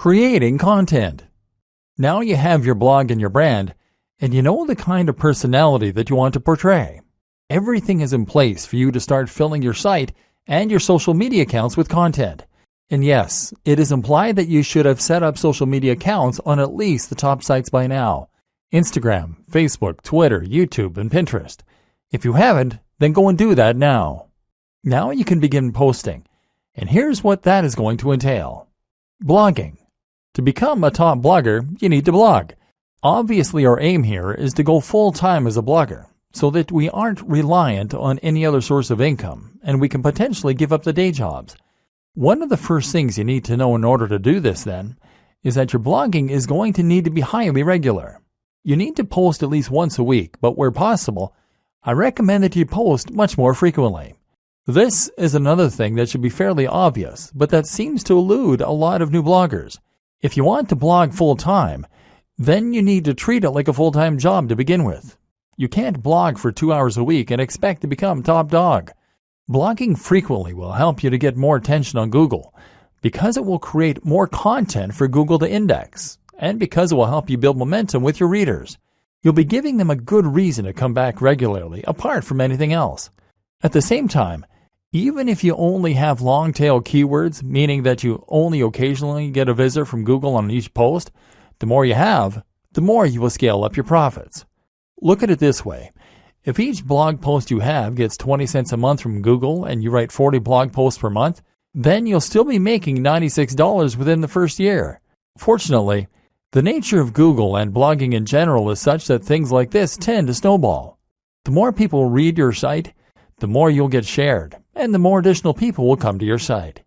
Creating content. Now you have your blog and your brand, and you know the kind of personality that you want to portray. Everything is in place for you to start filling your site and your social media accounts with content. And yes, it is implied that you should have set up social media accounts on at least the top sites by now: Instagram, Facebook, Twitter, YouTube, and Pinterest. If you haven't, then go and do that now. Now you can begin posting, and here's what that is going to entail. Blogging. To become a top blogger, you need to blog. Obviously, our aim here is to go full-time as a blogger, so that we aren't reliant on any other source of income, and we can potentially give up the day jobs. One of the first things you need to know in order to do this, then, is that your blogging is going to need to be highly regular. You need to post at least once a week, but where possible, I recommend that you post much more frequently. This is another thing that should be fairly obvious, but that seems to elude a lot of new bloggers. If you want to blog full-time, then you need to treat it like a full-time job to begin with. You can't blog for 2 hours a week and expect to become top dog. Blogging frequently will help you to get more attention on Google, because it will create more content for Google to index, and because it will help you build momentum with your readers. You'll be giving them a good reason to come back regularly, apart from anything else. At the same time, even if you only have long-tail keywords, meaning that you only occasionally get a visitor from Google on each post, the more you have, the more you will scale up your profits. Look at it this way. If each blog post you have gets 20 cents a month from Google and you write 40 blog posts per month, then you'll still be making $96 within the first year. Fortunately, the nature of Google and blogging in general is such that things like this tend to snowball. The more people read your site, the more you'll get shared, and the more additional people will come to your site.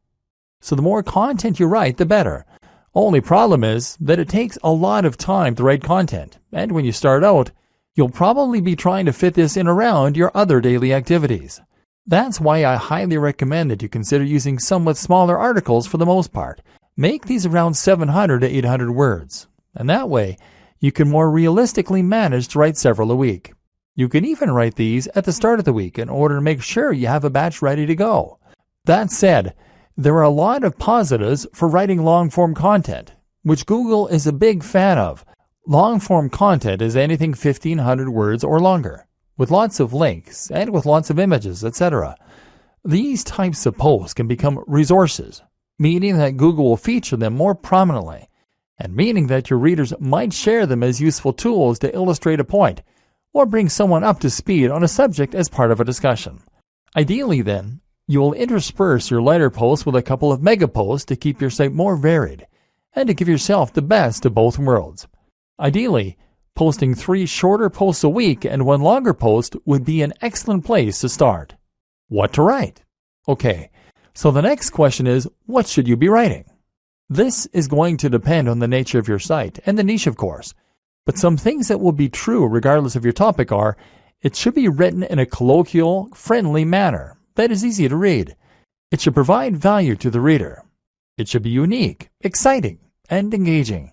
So the more content you write, the better. Only problem is that it takes a lot of time to write content, and when you start out, you'll probably be trying to fit this in around your other daily activities. That's why I highly recommend that you consider using somewhat smaller articles for the most part. Make these around 700 to 800 words, and that way you can more realistically manage to write several a week. You can even write these at the start of the week in order to make sure you have a batch ready to go. That said, there are a lot of positives for writing long-form content, which Google is a big fan of. Long-form content is anything 1,500 words or longer, with lots of links and with lots of images, etc. These types of posts can become resources, meaning that Google will feature them more prominently, and meaning that your readers might share them as useful tools to illustrate a point, or bring someone up to speed on a subject as part of a discussion. Ideally, then, you will intersperse your lighter posts with a couple of mega posts to keep your site more varied, and to give yourself the best of both worlds. Ideally, posting 3 shorter posts a week and 1 longer post would be an excellent place to start. What to write? Okay, so the next question is, what should you be writing? This is going to depend on the nature of your site and the niche, of course. But some things that will be true regardless of your topic are, it should be written in a colloquial, friendly manner that is easy to read. It should provide value to the reader. It should be unique, exciting, and engaging.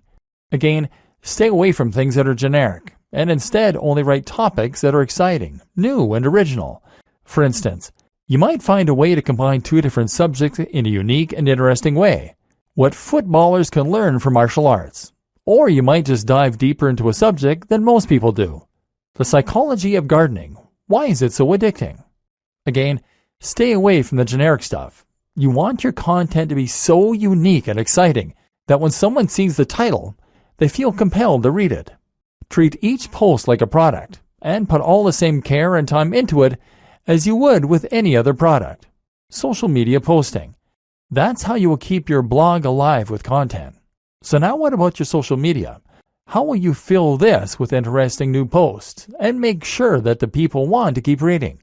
Again, stay away from things that are generic, and instead only write topics that are exciting, new, and original. For instance, you might find a way to combine 2 different subjects in a unique and interesting way. What footballers can learn from martial arts. Or you might just dive deeper into a subject than most people do. The psychology of gardening. Why is it so addicting? Again, stay away from the generic stuff. You want your content to be so unique and exciting that when someone sees the title, they feel compelled to read it. Treat each post like a product, and put all the same care and time into it as you would with any other product. Social media posting. That's how you will keep your blog alive with content. So now what about your social media? How will you fill this with interesting new posts and make sure that the people want to keep reading?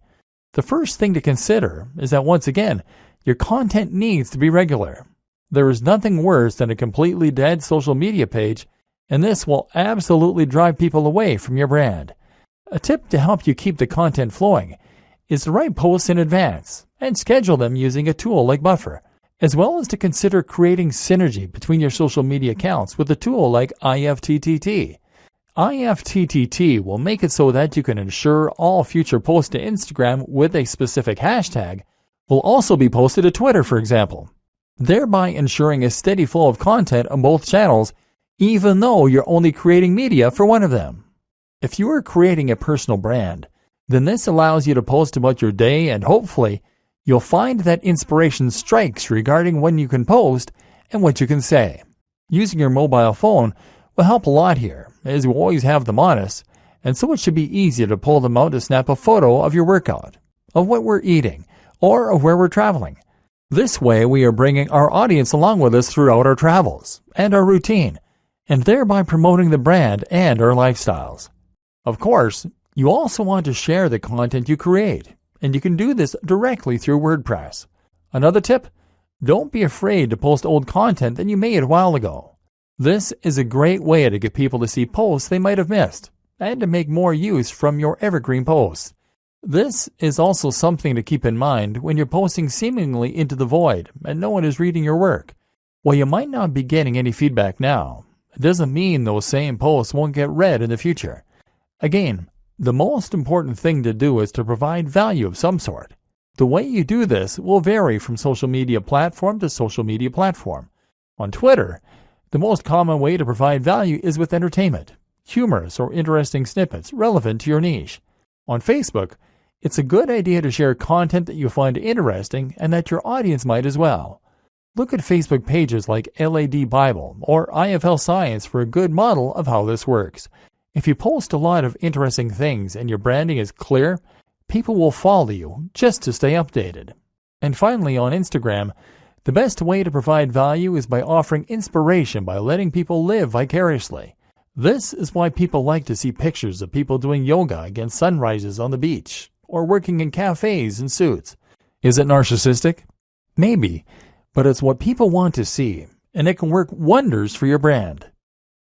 The first thing to consider is that once again, your content needs to be regular. There is nothing worse than a completely dead social media page, and this will absolutely drive people away from your brand. A tip to help you keep the content flowing is to write posts in advance and schedule them using a tool like Buffer, as well as to consider creating synergy between your social media accounts with a tool like IFTTT. IFTTT will make it so that you can ensure all future posts to Instagram with a specific hashtag will also be posted to Twitter, for example. thereby ensuring a steady flow of content on both channels, even though you're only creating media for one of them. If you are creating a personal brand, then this allows you to post about your day, and hopefully you'll find that inspiration strikes regarding when you can post and what you can say. Using your mobile phone will help a lot here, as you always have them on us, and so it should be easy to pull them out to snap a photo of your workout, of what we're eating, or of where we're traveling. This way we are bringing our audience along with us throughout our travels and our routine, and thereby promoting the brand and our lifestyles. Of course, you also want to share the content you create, and you can do this directly through WordPress. Another tip: don't be afraid to post old content that you made a while ago. This is a great way to get people to see posts they might have missed, and to make more use from your evergreen posts. This is also something to keep in mind when you're posting seemingly into the void and no one is reading your work. While you might not be getting any feedback now, it doesn't mean those same posts won't get read in the future. Again, the most important thing to do is to provide value of some sort. The way you do this will vary from social media platform to social media platform. On Twitter, the most common way to provide value is with entertainment, humorous or interesting snippets relevant to your niche. On Facebook, it's a good idea to share content that you find interesting and that your audience might as well. Look at Facebook pages like LAD Bible or IFL Science for a good model of how this works. If you post a lot of interesting things and your branding is clear, people will follow you just to stay updated. And finally, on Instagram, the best way to provide value is by offering inspiration by letting people live vicariously. This is why people like to see pictures of people doing yoga against sunrises on the beach, or working in cafes in suits. Is it narcissistic? Maybe, but it's what people want to see, and it can work wonders for your brand.